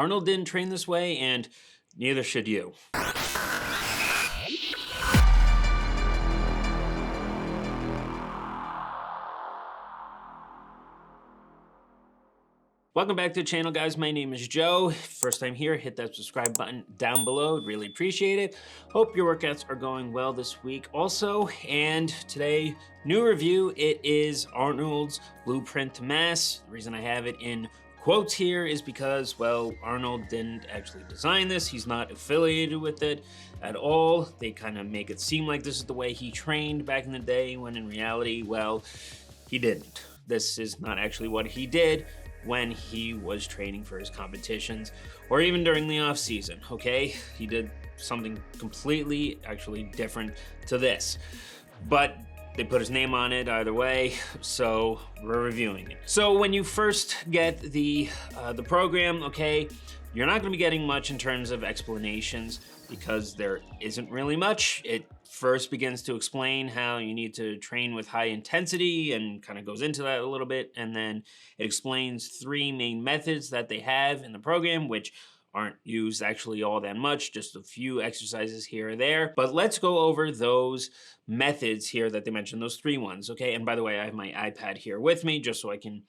Arnold didn't train this way, and neither should you. Welcome back to the channel, guys. My name is Joe. First time here, hit that subscribe button down below. I'd really appreciate it. Hope your workouts are going well this week also. And today, new review. It is Arnold's Blueprint to Mass. The reason I have it in quotes here is because, well, Arnold didn't actually design this. He's not affiliated with it at all. They kind of make it seem like this is the way he trained back in the day, when in reality, well, he didn't. This is not actually what he did when he was training for his competitions or even during the off season, okay? He did something completely actually different to this, but they put his name on it either way, so we're reviewing it. So when you first get the program, okay, you're not gonna be getting much in terms of explanations because there isn't really much. It first begins to explain how you need to train with high intensity and kind of goes into that a little bit. And then it explains 3 main methods that they have in the program, which aren't used actually all that much, just a few exercises here or there. But let's go over those methods here that they mentioned, those 3 ones, okay? And by the way, I have my iPad here with me just so I can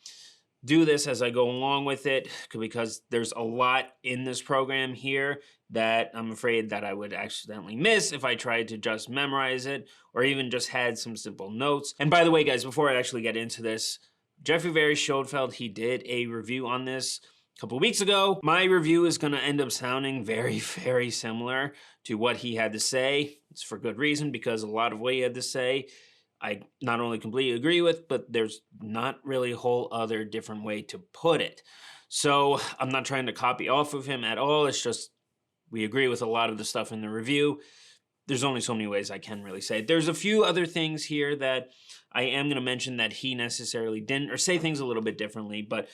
do this as I go along with it, because there's a lot in this program here that I'm afraid that I would accidentally miss if I tried to just memorize it or even just had some simple notes. And by the way, guys, before I actually get into this, Jeffrey Very Schoenfeld, he did a review on this a couple of weeks ago. My review is gonna end up sounding very, very similar to what he had to say. It's for good reason, because a lot of what he had to say I not only completely agree with, but there's not really a whole other different way to put it. So I'm not trying to copy off of him at all. It's just we agree with a lot of the stuff in the review. There's only so many ways I can really say it. There's a few other things here that I am going to mention that he necessarily didn't, or say things a little bit differently, but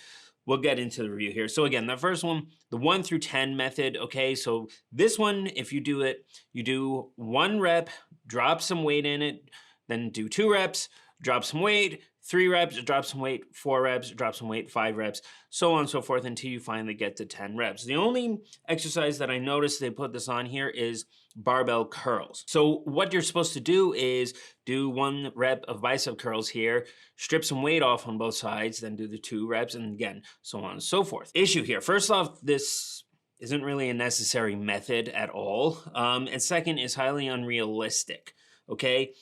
we'll get into the review here. So again, the first one, the 1 through 10 method, okay? So this one, if you do it, you do 1 rep, drop some weight in it, then do 2 reps, drop some weight, 3 reps, drop some weight, 4 reps, drop some weight, 5 reps, so on and so forth until you finally get to 10 reps. The only exercise that I noticed they put this on here is barbell curls. So what you're supposed to do is do 1 rep of bicep curls here, strip some weight off on both sides, then do the 2 reps, and again, so on and so forth. Issue here, first off, this isn't really a necessary method at all. And second, is highly unrealistic, okay?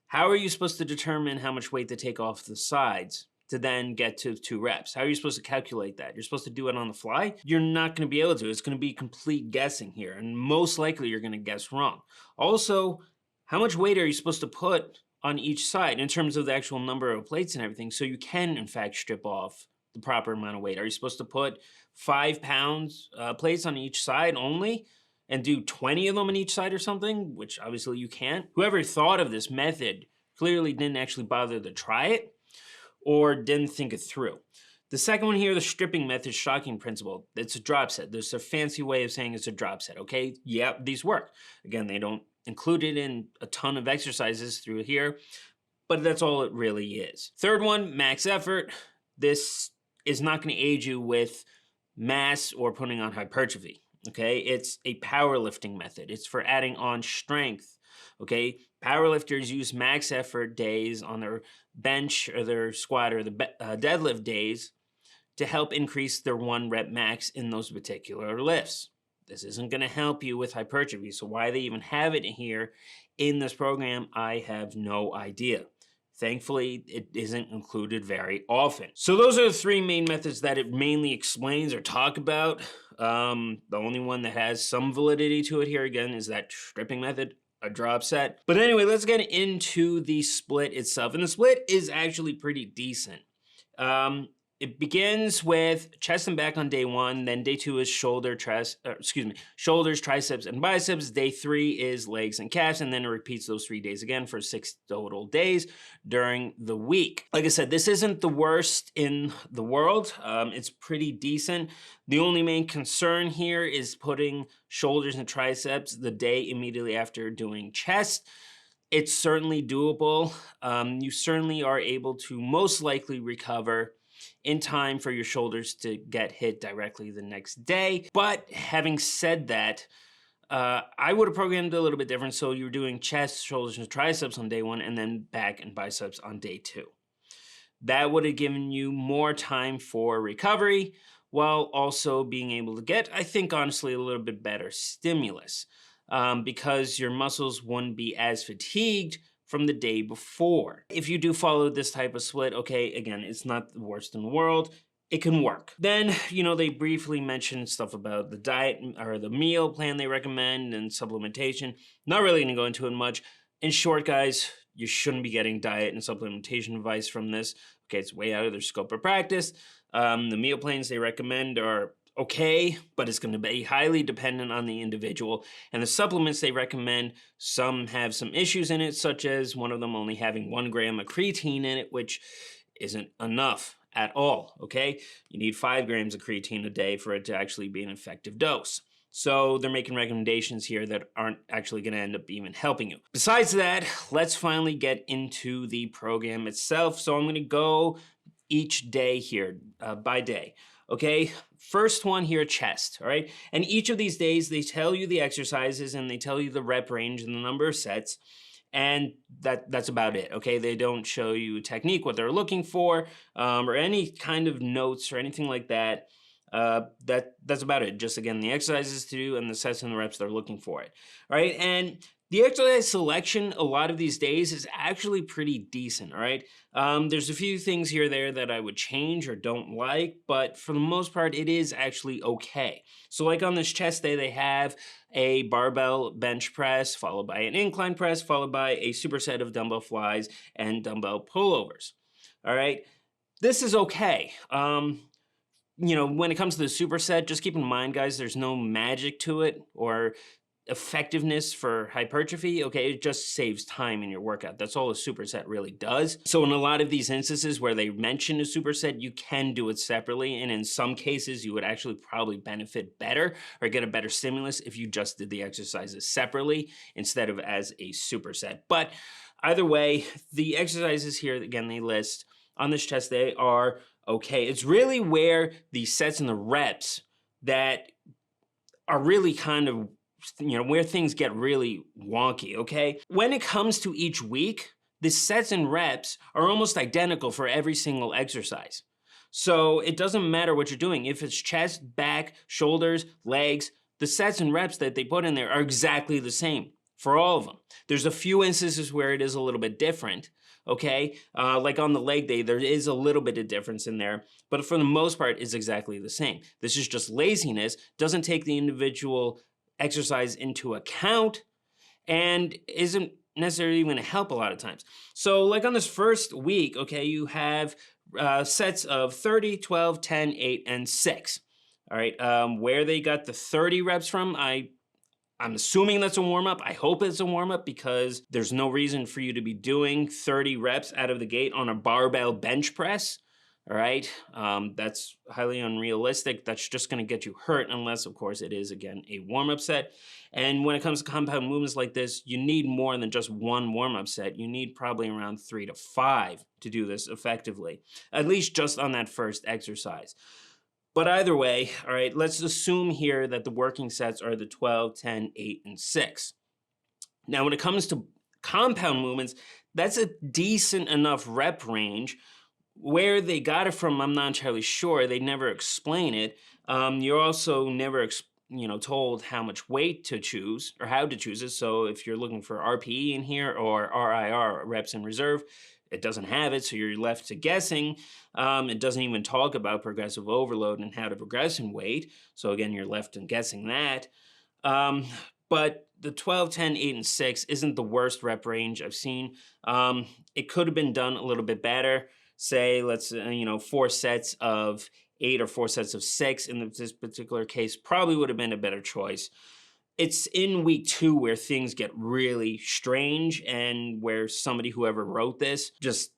How are you supposed to determine how much weight to take off the sides to then get to 2 reps? How are you supposed to calculate that? You're supposed to do it on the fly? You're not going to be able to. It's going to be complete guessing here, and most likely you're going to guess wrong. Also, how much weight are you supposed to put on each side in terms of the actual number of plates and everything, so you can, in fact, strip off the proper amount of weight? Are you supposed to put 5 pounds plates on each side only, and do 20 of them on each side or something, which obviously you can't? Whoever thought of this method clearly didn't actually bother to try it or didn't think it through. The second one here, the stripping method, shocking principle. It's a drop set. There's a fancy way of saying it's a drop set, okay? Yeah, these work. Again, they don't include it in a ton of exercises through here, but that's all it really is. Third one, max effort. This is not gonna aid you with mass or putting on hypertrophy. Okay, it's a powerlifting method. It's for adding on strength, okay? Powerlifters use max effort days on their bench or their squat or the deadlift days to help increase their 1 rep max in those particular lifts. This isn't gonna help you with hypertrophy, so why they even have it here in this program, I have no idea. Thankfully, it isn't included very often. So those are the 3 main methods that it mainly explains or talk about. The only one that has some validity to it here, again, is that stripping method, a drop set. But anyway, let's get into the split itself. And the split is actually pretty decent. It begins with chest and back on day 1, then day 2 is shoulders, triceps, and biceps. Day 3 is legs and calves, and then it repeats those 3 days again for 6 total days during the week. Like I said, this isn't the worst in the world. It's pretty decent. The only main concern here is putting shoulders and triceps the day immediately after doing chest. It's certainly doable. You certainly are able to most likely recover in time for your shoulders to get hit directly the next day. But having said that, I would have programmed it a little bit different. So you were doing chest, shoulders, and triceps on day 1, and then back and biceps on day 2. That would have given you more time for recovery while also being able to get, I think, honestly, a little bit better stimulus because your muscles wouldn't be as fatigued from the day before. If you do follow this type of split, okay, again, it's not the worst in the world. It can work. Then, they briefly mentioned stuff about the diet or the meal plan they recommend and supplementation. Not really gonna go into it much. In short, guys, you shouldn't be getting diet and supplementation advice from this. Okay, it's way out of their scope of practice. The meal plans they recommend are okay, but it's going to be highly dependent on the individual. And the supplements they recommend, some have some issues in it, such as one of them only having 1 gram of creatine in it, which isn't enough at all, okay? You need 5 grams of creatine a day for it to actually be an effective dose. So they're making recommendations here that aren't actually going to end up even helping you. Besides that, let's finally get into the program itself. So I'm going to go each day here, by day. Okay, first one here, chest, all right? And each of these days, they tell you the exercises and they tell you the rep range and the number of sets. And that's about it, okay? They don't show you technique, what they're looking for, or any kind of notes or anything like that. That's about it. Just, again, the exercises to do and the sets and the reps they're looking for it, all right? And the exercise selection a lot of these days is actually pretty decent, all right? There's a few things here or there that I would change or don't like, but for the most part, it is actually okay. So like on this chest day, they have a barbell bench press, followed by an incline press, followed by a superset of dumbbell flies and dumbbell pullovers, all right? This is okay. When it comes to the superset, just keep in mind, guys, there's no magic to it or effectiveness for hypertrophy, okay? It just saves time in your workout. That's all a superset really does. So in a lot of these instances where they mention a superset, you can do it separately. And in some cases, you would actually probably benefit better or get a better stimulus if you just did the exercises separately instead of as a superset. But either way, the exercises here, again, they list on this chest day are okay. It's really where the sets and the reps that are really kind of where things get really wonky, okay? When it comes to each week, the sets and reps are almost identical for every single exercise. So it doesn't matter what you're doing. If it's chest, back, shoulders, legs, the sets and reps that they put in there are exactly the same for all of them. There's a few instances where it is a little bit different, okay? Like on the leg day, there is a little bit of difference in there, but for the most part, it's exactly the same. This is just laziness, doesn't take the individual exercise into account and isn't necessarily going to help a lot of times. So like on this first week, okay, you have sets of 30, 12, 10, 8, and 6. All right, where they got the 30 reps from, I'm assuming that's a warm-up. I hope it's a warm-up because there's no reason for you to be doing 30 reps out of the gate on a barbell bench press. All right, that's highly unrealistic. That's just going to get you hurt unless, of course, it is, again, a warm-up set. And when it comes to compound movements like this, you need more than just one warm-up set. You need probably around 3 to 5 to do this effectively, at least just on that first exercise. But either way, all right, let's assume here that the working sets are the 12, 10, 8, and 6. Now, when it comes to compound movements, that's a decent enough rep range. Where they got it from, I'm not entirely sure. They never explain it. You're also never told how much weight to choose or how to choose it. So if you're looking for RPE in here or RIR, reps in reserve, it doesn't have it, so you're left to guessing. It doesn't even talk about progressive overload and how to progress in weight. So again, you're left in guessing that. But the 12, 10, 8, and 6 isn't the worst rep range I've seen. It could have been done a little bit better. Say, let's, 4 sets of 8 or 4 sets of 6 in this particular case probably would have been a better choice. It's in week 2 where things get really strange and where somebody, whoever wrote this, just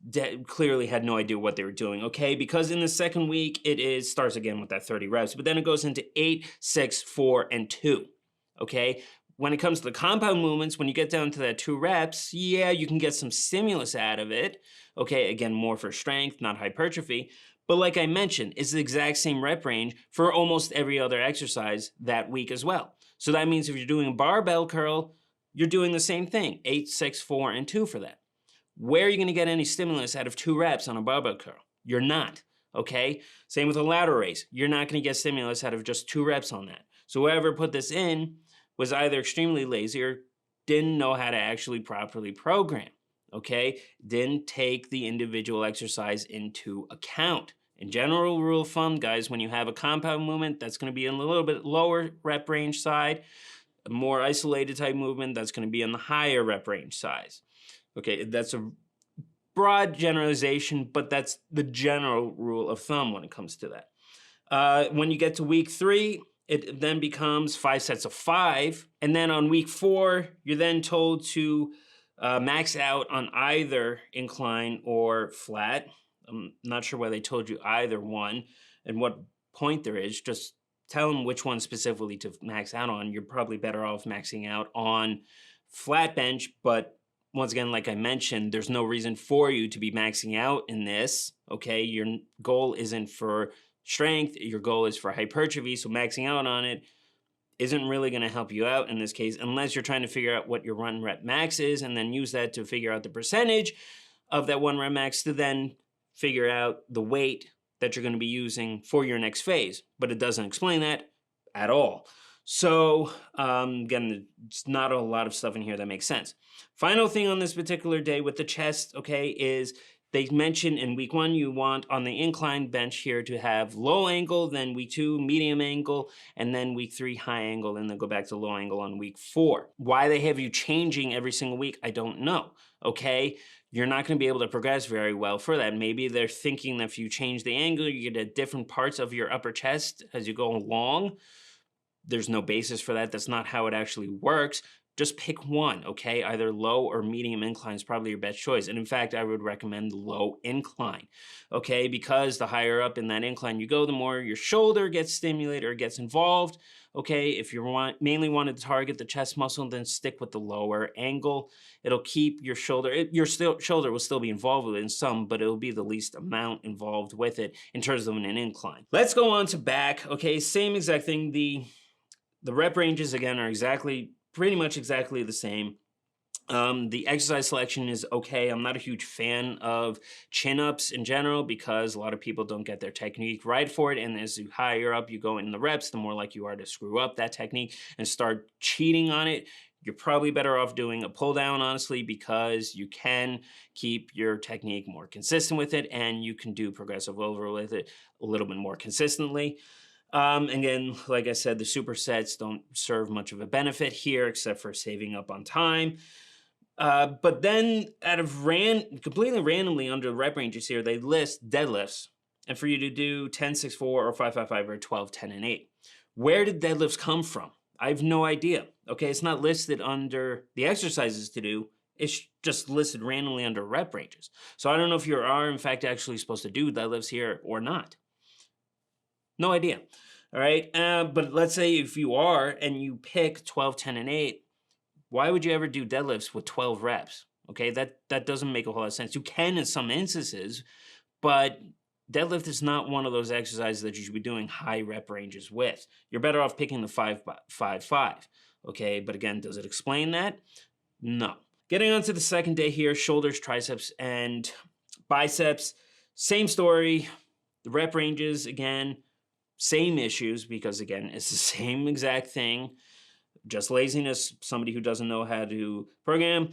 clearly had no idea what they were doing, okay? Because in the second week, it starts again with that 30 reps, but then it goes into 8, 6, 4, and 2, okay? When it comes to the compound movements, when you get down to that 2 reps, yeah, you can get some stimulus out of it. Okay, again, more for strength, not hypertrophy. But like I mentioned, it's the exact same rep range for almost every other exercise that week as well. So that means if you're doing a barbell curl, you're doing the same thing, 8, 6, 4, and 2 for that. Where are you gonna get any stimulus out of 2 reps on a barbell curl? You're not, okay? Same with a lateral raise. You're not gonna get stimulus out of just 2 reps on that. So whoever put this in was either extremely lazy or didn't know how to actually properly program, okay? Didn't take the individual exercise into account. In general rule of thumb, guys, when you have a compound movement, that's gonna be in a little bit lower rep range side. A more isolated type movement, that's gonna be on the higher rep range size. Okay, that's a broad generalization, but that's the general rule of thumb when it comes to that. When you get to week 3, it then becomes 5 sets of 5. And then on week 4, you're then told to max out on either incline or flat. I'm not sure why they told you either one and what point there is. Just tell them which one specifically to max out on. You're probably better off maxing out on flat bench, but once again, like I mentioned, there's no reason for you to be maxing out in this, okay? Your goal isn't for strength, your goal is for hypertrophy, so maxing out on it isn't really gonna help you out in this case, unless you're trying to figure out what your 1 rep max is and then use that to figure out the percentage of that 1 rep max to then figure out the weight that you're gonna be using for your next phase, but it doesn't explain that at all. So again, it's not a lot of stuff in here that makes sense. Final thing on this particular day with the chest, okay, is they mentioned in week 1, you want on the incline bench here to have low angle, then week 2, medium angle, and then week 3, high angle, and then go back to low angle on week 4. Why they have you changing every single week, I don't know, okay? You're not gonna be able to progress very well for that. Maybe they're thinking that if you change the angle, you get at different parts of your upper chest as you go along. There's no basis for that. That's not how it actually works. Just pick one, okay? Either low or medium incline is probably your best choice. And in fact, I would recommend low incline, okay? Because the higher up in that incline you go, the more your shoulder gets stimulated or gets involved, okay? If you mainly want to target the chest muscle, then stick with the lower angle. It'll keep your shoulder, shoulder will still be involved with it in some, but it'll be the least amount involved with it in terms of an incline. Let's go on to back, okay? Same exact thing. The rep ranges, again, are pretty much exactly the same. The exercise selection is okay. I'm not a huge fan of chin-ups in general because a lot of people don't get their technique right for it. And as you higher up you go in the reps, the more like you are to screw up that technique and start cheating on it. You're probably better off doing a pull down, honestly, because you can keep your technique more consistent with it and you can do progressive overload with it a little bit more consistently. Again, like I said, the supersets don't serve much of a benefit here except for saving up on time. But then out of completely randomly under the rep ranges here, they list deadlifts and for you to do 10, 6, 4 or 5, 5, 5 or 12, 10, and 8. Where did deadlifts come from? I have no idea. Okay, it's not listed under the exercises to do. It's just listed randomly under rep ranges. So I don't know if you are in fact actually supposed to do deadlifts here or not. No idea. All right. But let's say if you are and you pick 12, 10, and 8, why would you ever do deadlifts with 12 reps? Okay, that doesn't make a whole lot of sense. You can in some instances, but deadlift is not one of those exercises that you should be doing high rep ranges with. You're better off picking the 5, 5, 5. Okay, but again, does it explain that? No. Getting on to the second day here, shoulders, triceps, and biceps. Same story. The rep ranges, again, same issues because, again, it's the same exact thing. Just laziness, somebody who doesn't know how to program.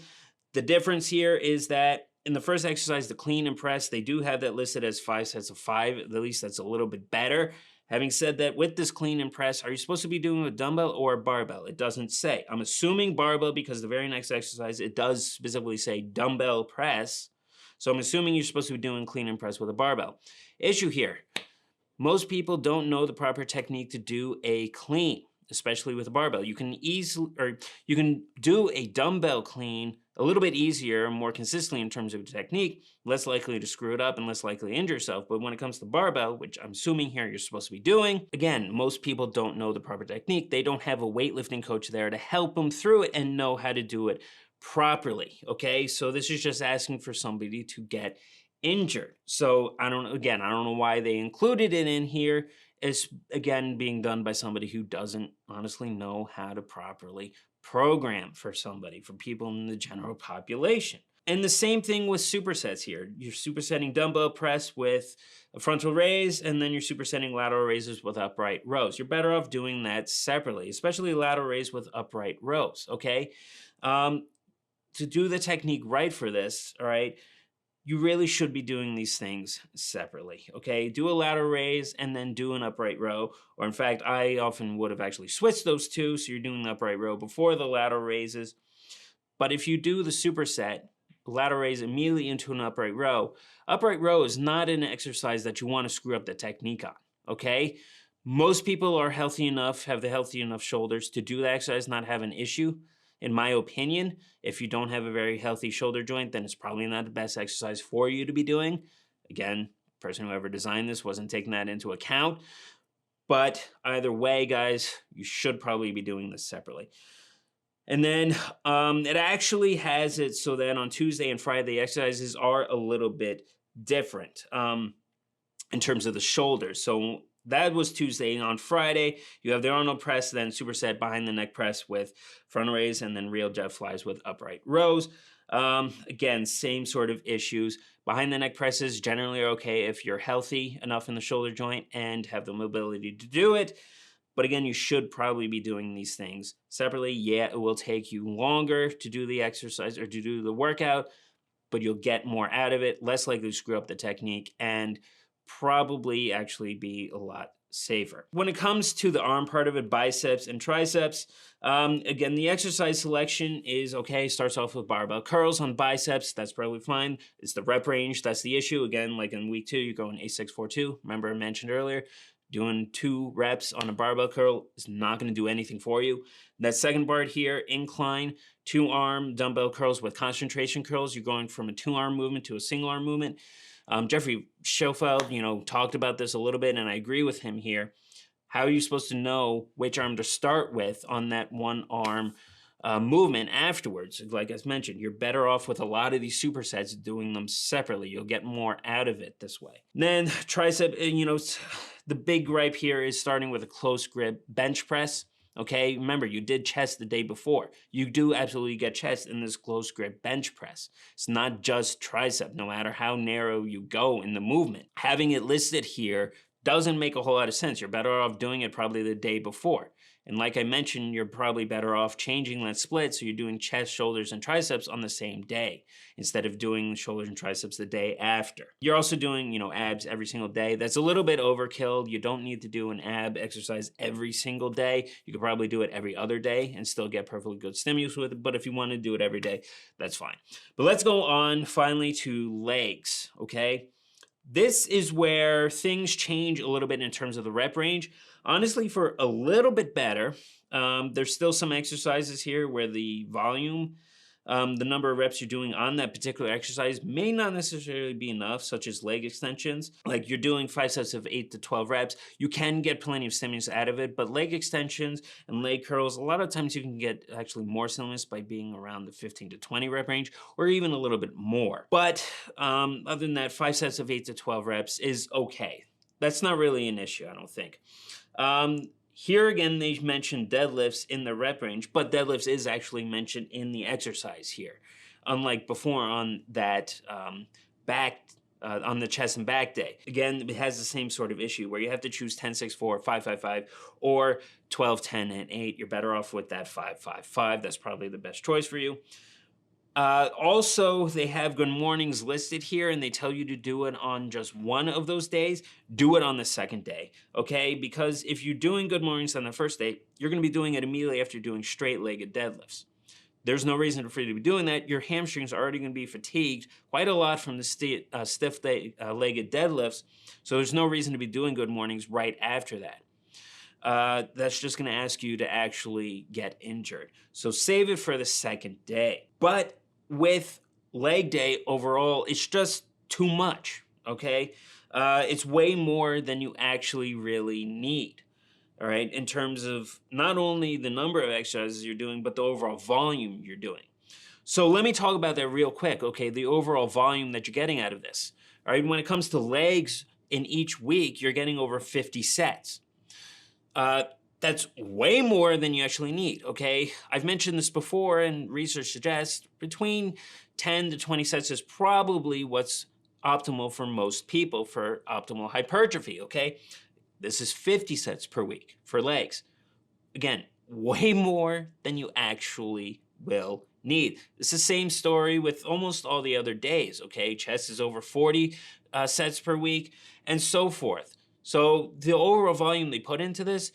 The difference here is that in the first exercise, the clean and press, they do have that listed as 5 sets of 5. At least that's a little bit better. Having said that, with this clean and press, are you supposed to be doing a dumbbell or a barbell? It doesn't say. I'm assuming barbell because the very next exercise, it does specifically say dumbbell press. So I'm assuming you're supposed to be doing clean and press with a barbell. Issue here. Most people don't know the proper technique to do a clean, especially with a barbell. You can do a dumbbell clean a little bit easier, more consistently in terms of technique, less likely to screw it up and less likely to injure yourself. But when it comes to barbell, which I'm assuming here you're supposed to be doing, again, most people don't know the proper technique. They don't have a weightlifting coach there to help them through it and know how to do it properly, okay? So this is just asking for somebody to get injured. So I don't know why they included it in here. It's again being done by somebody who doesn't honestly know how to properly program for people in the general population. And the same thing with supersets here. You're supersetting dumbbell press with a frontal raise, and then you're supersetting lateral raises with upright rows. You're better off doing that separately, especially lateral raise with upright rows, okay? To do the technique right for this, all right, you really should be doing these things separately, okay? Do a lateral raise and then do an upright row. Or in fact, I often would have actually switched those two, so you're doing the upright row before the lateral raises. But if you do the superset, lateral raise immediately into an upright row is not an exercise that you want to screw up the technique on, okay? Most people are healthy enough, have the healthy enough shoulders to do that exercise, not have an issue. In my opinion, if you don't have a very healthy shoulder joint, then it's probably not the best exercise for you to be doing. Again, the person who ever designed this wasn't taking that into account. But either way, guys, you should probably be doing this separately. And then it actually has it so that on Tuesday and Friday, the exercises are a little bit different in terms of the shoulders. So that was Tuesday. On Friday, you have the Arnold press, then superset behind the neck press with front raise, and then real jet flies with upright rows. Again, same sort of issues. Behind the neck presses generally are okay if you're healthy enough in the shoulder joint and have the mobility to do it. But again, you should probably be doing these things separately. Yeah, it will take you longer to do the exercise or to do the workout, but you'll get more out of it, less likely to screw up the technique, and probably actually be a lot safer. When it comes to the arm part of it, biceps and triceps, again, the exercise selection is okay. Starts off with barbell curls on biceps. That's probably fine. It's the rep range. That's the issue. Again, like in week 2, you're going A642. Remember I mentioned earlier, doing 2 reps on a barbell curl is not going to do anything for you. That second part here, incline, 2-arm dumbbell curls with concentration curls. You're going from a 2-arm movement to a single-arm movement. Jeffrey Schofeld, talked about this a little bit, and I agree with him here. How are you supposed to know which arm to start with on that 1-arm movement afterwards? Like I mentioned, you're better off with a lot of these supersets doing them separately. You'll get more out of it this way. Then tricep, the big gripe here is starting with a close grip bench press. Okay, remember, you did chest the day before. You do absolutely get chest in this close grip bench press. It's not just tricep, no matter how narrow you go in the movement. Having it listed here doesn't make a whole lot of sense. You're better off doing it probably the day before. And like I mentioned, you're probably better off changing that split so you're doing chest, shoulders, and triceps on the same day instead of doing shoulders and triceps the day after. You're also doing, abs every single day. That's a little bit overkill. You don't need to do an ab exercise every single day. You could probably do it every other day and still get perfectly good stimulus with it. But if you want to do it every day, that's fine. But let's go on finally to legs, okay? This is where things change a little bit in terms of the rep range. Honestly, for a little bit better, there's still some exercises here where the volume, the number of reps you're doing on that particular exercise may not necessarily be enough, such as leg extensions. Like you're doing 5 sets of 8 to 12 reps. You can get plenty of stimulus out of it, but leg extensions and leg curls, a lot of times you can get actually more stimulus by being around the 15 to 20 rep range, or even a little bit more. But other than that, 5 sets of 8 to 12 reps is okay. That's not really an issue, I don't think. Here again, they mentioned deadlifts in the rep range, but deadlifts is actually mentioned in the exercise here. Unlike before on that on the chest and back day. Again, it has the same sort of issue where you have to choose 10, 6, 4, 5, 5, 5, or 12, 10, and 8. You're better off with that 5, 5, 5. That's probably the best choice for you. Also, they have good mornings listed here, and they tell you to do it on just one of those days. Do it on the second day, okay? Because if you're doing good mornings on the first day, you're going to be doing it immediately after doing straight-legged deadlifts. There's no reason for you to be doing that. Your hamstrings are already going to be fatigued quite a lot from the stiff-legged deadlifts, so there's no reason to be doing good mornings right after that. That's just going to ask you to actually get injured. So save it for the second day. But with leg day overall, it's just too much, okay? It's way more than you actually really need, all right? In terms of not only the number of exercises you're doing, but the overall volume you're doing. So let me talk about that real quick, okay? The overall volume that you're getting out of this. All right, when it comes to legs in each week, you're getting over 50 sets. That's way more than you actually need, okay? I've mentioned this before, and research suggests between 10 to 20 sets is probably what's optimal for most people for optimal hypertrophy, okay? This is 50 sets per week for legs. Again, way more than you actually will need. It's the same story with almost all the other days, okay? Chest is over 40 sets per week, and so forth. So the overall volume they put into this,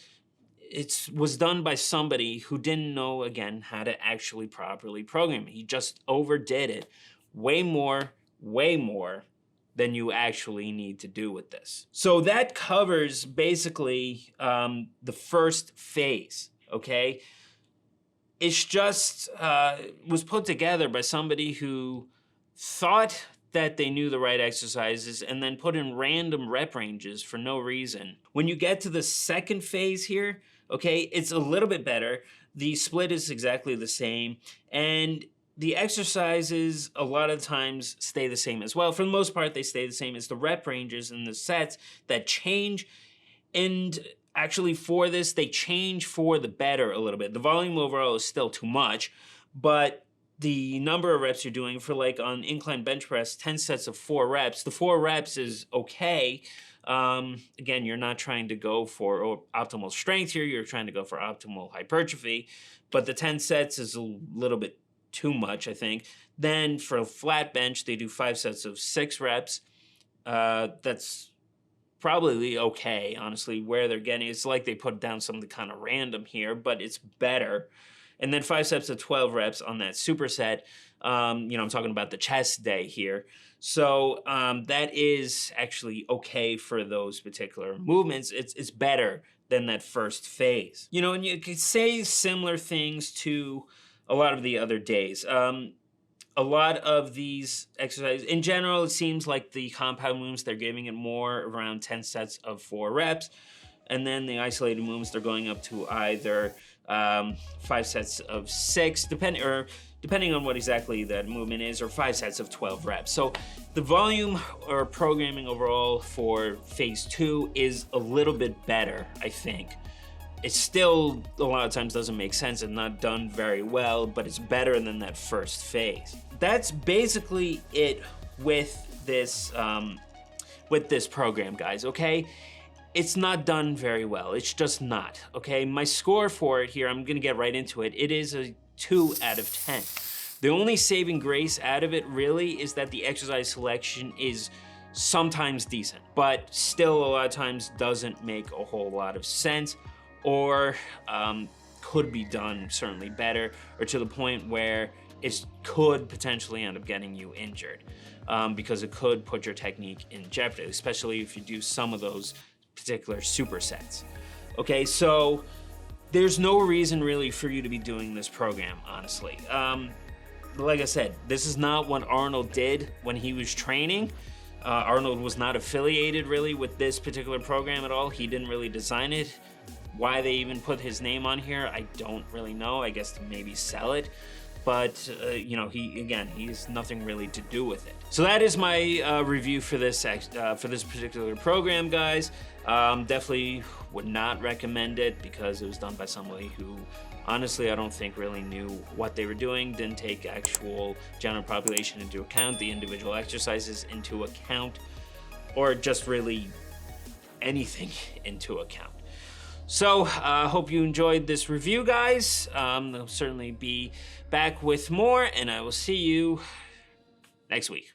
it was done by somebody who didn't know, again, how to actually properly program. He just overdid it way more than you actually need to do with this. So that covers basically the first phase, okay? It's just was put together by somebody who thought that they knew the right exercises and then put in random rep ranges for no reason. When you get to the second phase here, okay, it's a little bit better. The split is exactly the same, and the exercises a lot of times stay the same as well. For the most part, they stay the same. It's the rep ranges and the sets that change, and actually for this, they change for the better a little bit. The volume overall is still too much, but the number of reps you're doing for, like, on incline bench press, 10 sets of 4 reps, the 4 reps is okay. Again, you're not trying to go for optimal strength here, you're trying to go for optimal hypertrophy, but the 10 sets is a little bit too much, I think. Then for a flat bench, they do 5 sets of 6 reps. That's probably okay, honestly, where they're getting. It's like they put down something kind of random here, but it's better. And then 5 sets of 12 reps on that superset. I'm talking about the chest day here. So that is actually okay for those particular movements. It's better than that first phase. And you could say similar things to a lot of the other days. A lot of these exercises, in general, it seems like the compound movements, they're giving it more around 10 sets of 4 reps. And then the isolated movements, they're going up to either 5 sets of 6, depending on what exactly that movement is, or 5 sets of 12 reps. So the volume or programming overall for phase 2 is a little bit better, I think. It still, a lot of times, doesn't make sense and not done very well, but it's better than that first phase. That's basically it with this program, guys, okay? It's not done very well. It's just not, okay? My score for it here, I'm gonna get right into it. It is a 2 out of 10. The only saving grace out of it really is that the exercise selection is sometimes decent, but still a lot of times doesn't make a whole lot of sense, or could be done certainly better, or to the point where it could potentially end up getting you injured, because it could put your technique in jeopardy, especially if you do some of those particular supersets. Okay, so there's no reason really for you to be doing this program, honestly. Like I said, this is not what Arnold did when he was training. Arnold was not affiliated really with this particular program at all. He didn't really design it. Why they even put his name on here, I don't really know. I guess to maybe sell it. But, he has nothing really to do with it. So that is my review for this particular program, guys. Definitely would not recommend it because it was done by somebody who, honestly, I don't think really knew what they were doing, didn't take actual general population into account, the individual exercises into account, or just really anything into account. So, I hope you enjoyed this review, guys. I'll certainly be back with more, and I will see you next week.